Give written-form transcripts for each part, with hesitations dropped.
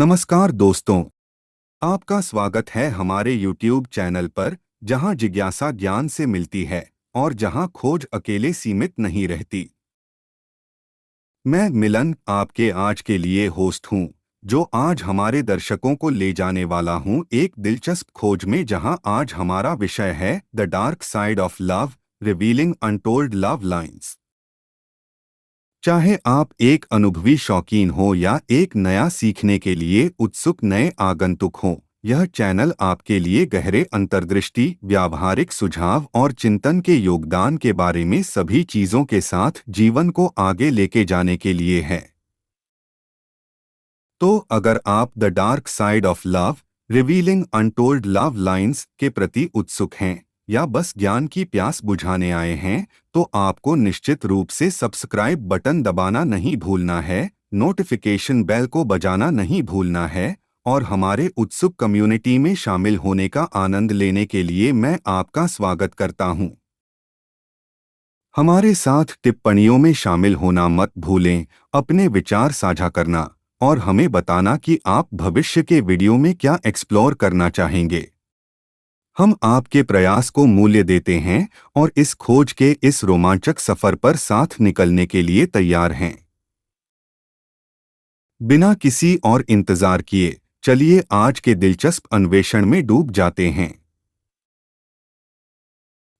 नमस्कार दोस्तों, आपका स्वागत है हमारे YouTube चैनल पर, जहां जिज्ञासा ज्ञान से मिलती है और जहां खोज अकेले सीमित नहीं रहती। मैं मिलन आपके आज के लिए होस्ट हूं, जो आज हमारे दर्शकों को ले जाने वाला हूं एक दिलचस्प खोज में, जहां आज हमारा विषय है the dark side of love, revealing untold love lines. चाहे आप एक अनुभवी शौकीन हो या एक नया सीखने के लिए उत्सुक नए आगंतुक हो, यह चैनल आपके लिए गहरे अंतर्दृष्टि, व्यावहारिक सुझाव और चिंतन के योगदान के बारे में सभी चीजों के साथ जीवन को आगे लेके जाने के लिए है। तो अगर आप the dark side of love, revealing untold love lines के प्रति उत्सुक हैं या बस ज्ञान की प्यास बुझाने आए हैं, तो आपको निश्चित रूप से सब्सक्राइब बटन दबाना नहीं भूलना है, नोटिफिकेशन बेल को बजाना नहीं भूलना है और हमारे उत्सुक कम्युनिटी में शामिल होने का आनंद लेने के लिए मैं आपका स्वागत करता हूं। हमारे साथ टिप्पणियों में शामिल होना मत भूलें, अपने विचार साझा करना और हमें बताना कि आप भविष्य के वीडियो में क्या एक्सप्लोर करना चाहेंगे। हम आपके प्रयास को मूल्य देते हैं और इस खोज के इस रोमांचक सफर पर साथ निकलने के लिए तैयार हैं। बिना किसी और इंतजार किए, चलिए आज के दिलचस्प अन्वेषण में डूब जाते हैं।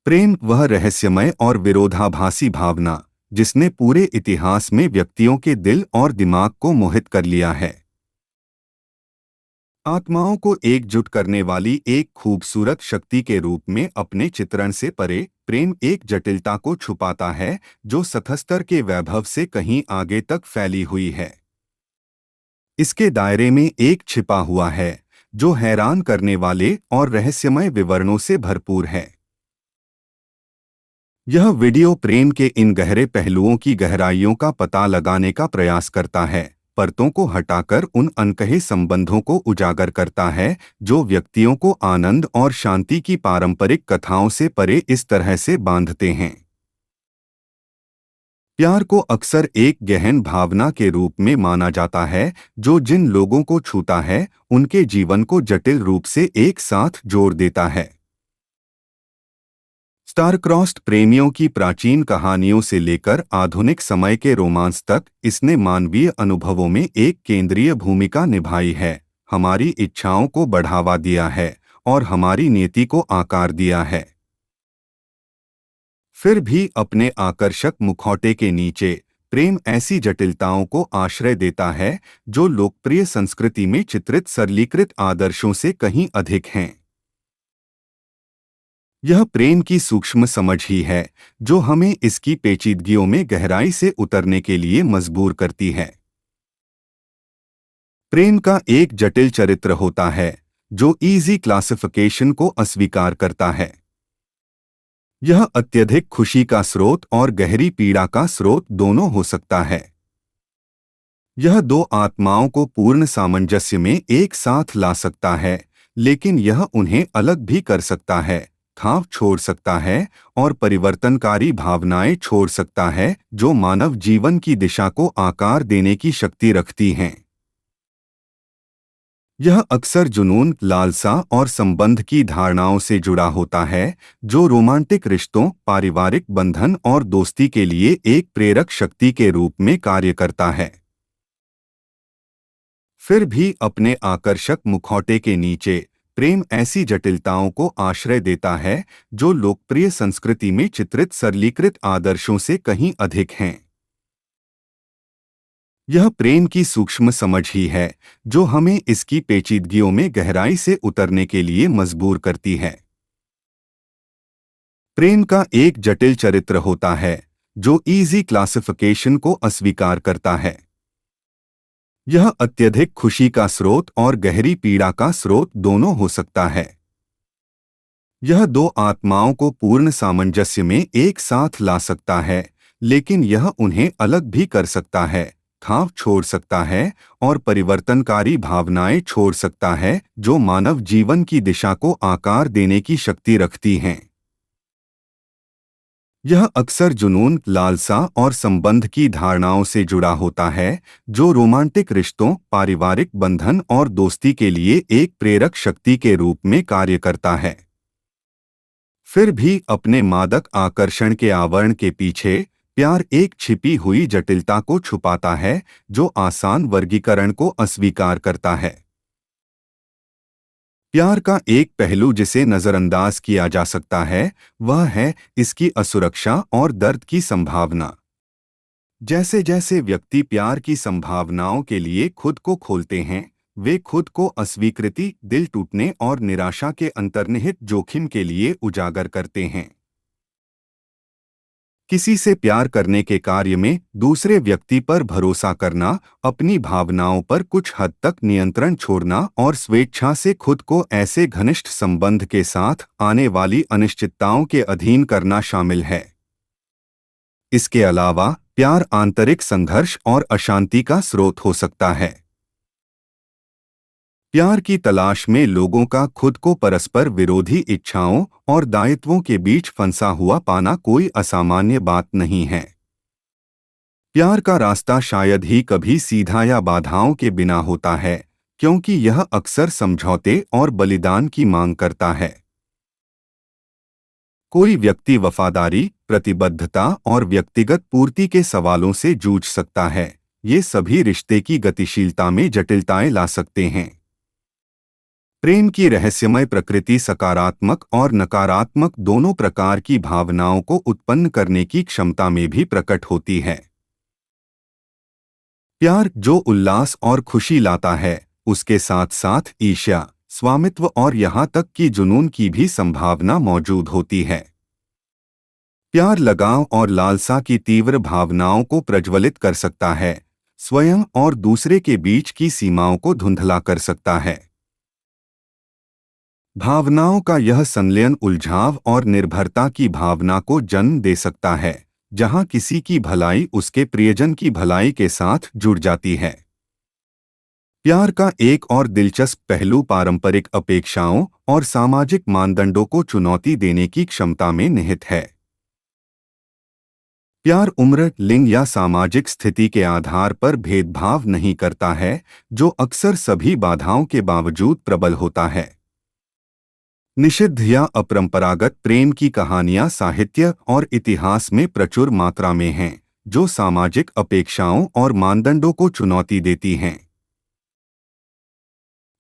प्रेम वह रहस्यमय और विरोधाभासी भावना, जिसने पूरे इतिहास में व्यक्तियों के दिल और दिमाग को मोहित कर लिया है। आत्माओं को एकजुट करने वाली एक खूबसूरत शक्ति के रूप में अपने चित्रण से परे, प्रेम एक जटिलता को छुपाता है जो सतहस्तर के वैभव से कहीं आगे तक फैली हुई है। इसके दायरे में एक छिपा हुआ है जो हैरान करने वाले और रहस्यमय विवरणों से भरपूर है। यह वीडियो प्रेम के इन गहरे पहलुओं की गहराइयों का पता लगाने का प्रयास करता है, परतों को हटाकर उन अनकहे संबंधों को उजागर करता है जो व्यक्तियों को आनंद और शांति की पारंपरिक कथाओं से परे इस तरह से बांधते हैं। प्यार को अक्सर एक गहन भावना के रूप में माना जाता है जो जिन लोगों को छूता है उनके जीवन को जटिल रूप से एक साथ जोड़ देता है। स्टार-क्रॉस्ड प्रेमियों की प्राचीन कहानियों से लेकर आधुनिक समय के रोमांस तक, इसने मानवीय अनुभवों में एक केंद्रीय भूमिका निभाई है, हमारी इच्छाओं को बढ़ावा दिया है और हमारी नीति को आकार दिया है। फिर भी अपने आकर्षक मुखौटे के नीचे, प्रेम ऐसी जटिलताओं को आश्रय देता है जो लोकप्रिय संस्कृति में चित्रित सरलीकृत आदर्शों से कहीं अधिक हैं। यह प्रेम की सूक्ष्म समझ ही है जो हमें इसकी पेचीदगियों में गहराई से उतरने के लिए मजबूर करती है। प्रेम का एक जटिल चरित्र होता है जो इजी क्लासिफिकेशन को अस्वीकार करता है। यह अत्यधिक खुशी का स्रोत और गहरी पीड़ा का स्रोत दोनों हो सकता है। यह दो आत्माओं को पूर्ण सामंजस्य में एक साथ ला सकता है, लेकिन यह उन्हें अलग भी कर सकता है, खाव छोड़ सकता है और परिवर्तनकारी भावनाएं छोड़ सकता है जो मानव जीवन की दिशा को आकार देने की शक्ति रखती हैं। यह अक्सर जुनून, लालसा और संबंध की धारणाओं से जुड़ा होता है जो रोमांटिक रिश्तों, पारिवारिक बंधन और दोस्ती के लिए एक प्रेरक शक्ति के रूप में कार्य करता है। फिर भी अपने आकर्षक मुखौटे के नीचे, प्रेम ऐसी जटिलताओं को आश्रय देता है जो लोकप्रिय संस्कृति में चित्रित सरलीकृत आदर्शों से कहीं अधिक हैं। यह प्रेम की सूक्ष्म समझ ही है जो हमें इसकी पेचीदगियों में गहराई से उतरने के लिए मजबूर करती है। प्रेम का एक जटिल चरित्र होता है जो इजी क्लासिफिकेशन को अस्वीकार करता है। यह अत्यधिक खुशी का स्रोत और गहरी पीड़ा का स्रोत दोनों हो सकता है। यह दो आत्माओं को पूर्ण सामंजस्य में एक साथ ला सकता है, लेकिन यह उन्हें अलग भी कर सकता है, खाव छोड़ सकता है और परिवर्तनकारी भावनाएं छोड़ सकता है जो मानव जीवन की दिशा को आकार देने की शक्ति रखती हैं। यह अक्सर जुनून, लालसा और संबंध की धारणाओं से जुड़ा होता है, जो रोमांटिक रिश्तों, पारिवारिक बंधन और दोस्ती के लिए एक प्रेरक शक्ति के रूप में कार्य करता है। फिर भी अपने मादक आकर्षण के आवरण के पीछे प्यार एक छिपी हुई जटिलता को छुपाता है, जो आसान वर्गीकरण को अस्वीकार करता है। प्यार का एक पहलू जिसे नजरअंदाज किया जा सकता है, वह है इसकी असुरक्षा और दर्द की संभावना। जैसे जैसे व्यक्ति प्यार की संभावनाओं के लिए खुद को खोलते हैं, वे खुद को अस्वीकृति, दिल टूटने और निराशा के अंतर्निहित जोखिम के लिए उजागर करते हैं। किसी से प्यार करने के कार्य में दूसरे व्यक्ति पर भरोसा करना, अपनी भावनाओं पर कुछ हद तक नियंत्रण छोड़ना और स्वेच्छा से खुद को ऐसे घनिष्ठ संबंध के साथ आने वाली अनिश्चितताओं के अधीन करना शामिल है। इसके अलावा प्यार आंतरिक संघर्ष और अशांति का स्रोत हो सकता है। प्यार की तलाश में लोगों का खुद को परस्पर विरोधी इच्छाओं और दायित्वों के बीच फंसा हुआ पाना कोई असामान्य बात नहीं है। प्यार का रास्ता शायद ही कभी सीधा या बाधाओं के बिना होता है, क्योंकि यह अक्सर समझौते और बलिदान की मांग करता है। कोई व्यक्ति वफादारी, प्रतिबद्धता और व्यक्तिगत पूर्ति के सवालों से जूझ सकता है। ये सभी रिश्ते की गतिशीलता में जटिलताएं ला सकते हैं। प्रेम की रहस्यमय प्रकृति सकारात्मक और नकारात्मक दोनों प्रकार की भावनाओं को उत्पन्न करने की क्षमता में भी प्रकट होती है। प्यार जो उल्लास और खुशी लाता है, उसके साथ साथ ईर्ष्या, स्वामित्व और यहाँ तक कि जुनून की भी संभावना मौजूद होती है। प्यार लगाव और लालसा की तीव्र भावनाओं को प्रज्वलित कर सकता है, स्वयं और दूसरे के बीच की सीमाओं को धुंधला कर सकता है। भावनाओं का यह संलयन उलझाव और निर्भरता की भावना को जन्म दे सकता है, जहां किसी की भलाई उसके प्रियजन की भलाई के साथ जुड़ जाती है। प्यार का एक और दिलचस्प पहलू पारंपरिक अपेक्षाओं और सामाजिक मानदंडों को चुनौती देने की क्षमता में निहित है। प्यार उम्र, लिंग या सामाजिक स्थिति के आधार पर भेदभाव नहीं करता है, जो अक्सर सभी बाधाओं के बावजूद प्रबल होता है। निषिद्ध या अपरंपरागत प्रेम की कहानियां साहित्य और इतिहास में प्रचुर मात्रा में हैं, जो सामाजिक अपेक्षाओं और मानदंडों को चुनौती देती हैं।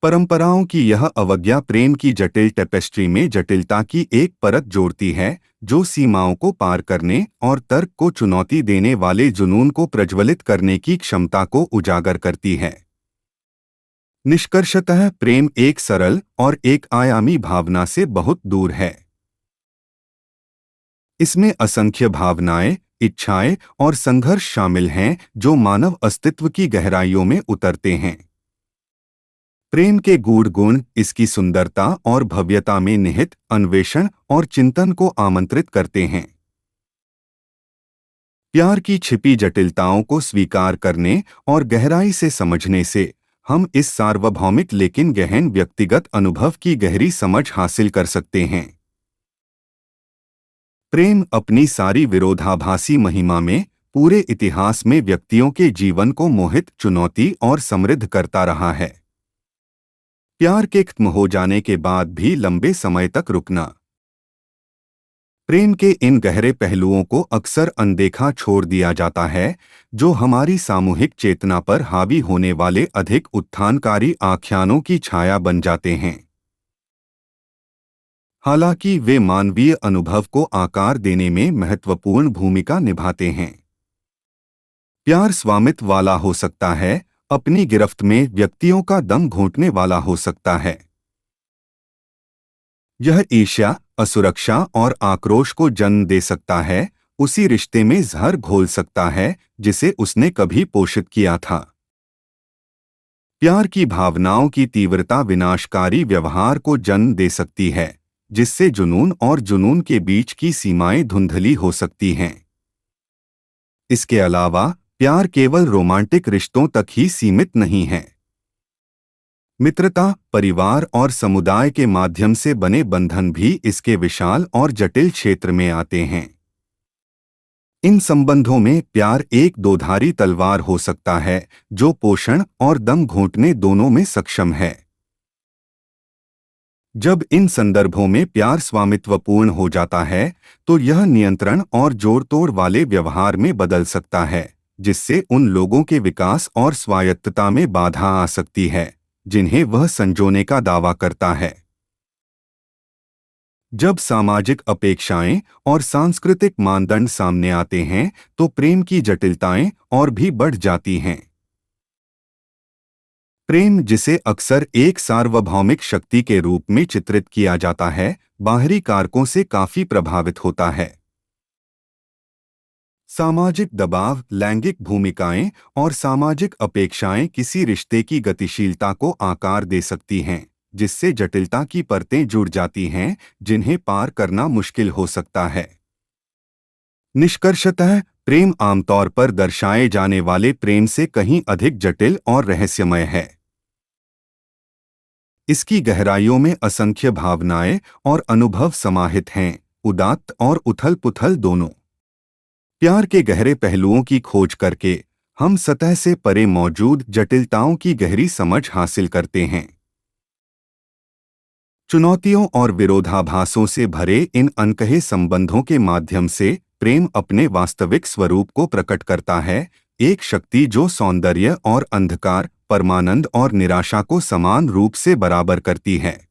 परंपराओं की यह अवज्ञा प्रेम की जटिल टेपेस्ट्री में जटिलता की एक परत जोड़ती है, जो सीमाओं को पार करने और तर्क को चुनौती देने वाले जुनून को प्रज्वलित करने की क्षमता को उजागर करती है। निष्कर्षतः प्रेम एक सरल और एक आयामी भावना से बहुत दूर है। इसमें असंख्य भावनाएं, इच्छाएं और संघर्ष शामिल हैं, जो मानव अस्तित्व की गहराइयों में उतरते हैं। प्रेम के गूढ़ गुण इसकी सुंदरता और भव्यता में निहित अन्वेषण और चिंतन को आमंत्रित करते हैं। प्यार की छिपी जटिलताओं को स्वीकार करने और गहराई से समझने से हम इस सार्वभौमिक लेकिन गहन व्यक्तिगत अनुभव की गहरी समझ हासिल कर सकते हैं। प्रेम अपनी सारी विरोधाभासी महिमा में पूरे इतिहास में व्यक्तियों के जीवन को मोहित, चुनौती और समृद्ध करता रहा है। प्यार के खत्म हो जाने के बाद भी लंबे समय तक रुकना। प्रेम के इन गहरे पहलुओं को अक्सर अनदेखा छोड़ दिया जाता है, जो हमारी सामूहिक चेतना पर हावी होने वाले अधिक उत्थानकारी आख्यानों की छाया बन जाते हैं। हालांकि वे मानवीय अनुभव को आकार देने में महत्वपूर्ण भूमिका निभाते हैं। प्यार स्वामित्व वाला हो सकता है, अपनी गिरफ्त में व्यक्तियों का दम घोंटने वाला हो सकता है। यह ईर्ष्या, असुरक्षा और आक्रोश को जन्म दे सकता है, उसी रिश्ते में जहर घोल सकता है जिसे उसने कभी पोषित किया था। प्यार की भावनाओं की तीव्रता विनाशकारी व्यवहार को जन्म दे सकती है, जिससे जुनून और जुनून के बीच की सीमाएं धुंधली हो सकती हैं। इसके अलावा प्यार केवल रोमांटिक रिश्तों तक ही सीमित नहीं है। मित्रता, परिवार और समुदाय के माध्यम से बने बंधन भी इसके विशाल और जटिल क्षेत्र में आते हैं। इन संबंधों में प्यार एक दोधारी तलवार हो सकता है जो पोषण और दम घोंटने दोनों में सक्षम है। जब इन संदर्भों में प्यार स्वामित्वपूर्ण हो जाता है तो यह नियंत्रण और जोड़-तोड़ वाले व्यवहार में बदल सकता है, जिससे उन लोगों के विकास और स्वायत्तता में बाधा आ सकती है जिन्हें वह संजोने का दावा करता है। जब सामाजिक अपेक्षाएं और सांस्कृतिक मानदंड सामने आते हैं तो प्रेम की जटिलताएं और भी बढ़ जाती हैं। प्रेम, जिसे अक्सर एक सार्वभौमिक शक्ति के रूप में चित्रित किया जाता है, बाहरी कारकों से काफी प्रभावित होता है। सामाजिक दबाव, लैंगिक भूमिकाएं और सामाजिक अपेक्षाएं किसी रिश्ते की गतिशीलता को आकार दे सकती हैं, जिससे जटिलता की परतें जुड़ जाती हैं जिन्हें पार करना मुश्किल हो सकता है। निष्कर्षतः प्रेम आमतौर पर दर्शाए जाने वाले प्रेम से कहीं अधिक जटिल और रहस्यमय है। इसकी गहराइयों में असंख्य भावनाएं और अनुभव समाहित हैं, उदात्त और उथल-पुथल दोनों। प्यार के गहरे पहलुओं की खोज करके हम सतह से परे मौजूद जटिलताओं की गहरी समझ हासिल करते हैं। चुनौतियों और विरोधाभासों से भरे इन अनकहे संबंधों के माध्यम से प्रेम अपने वास्तविक स्वरूप को प्रकट करता है, एक शक्ति जो सौंदर्य और अंधकार, परमानंद और निराशा को समान रूप से बराबर करती है।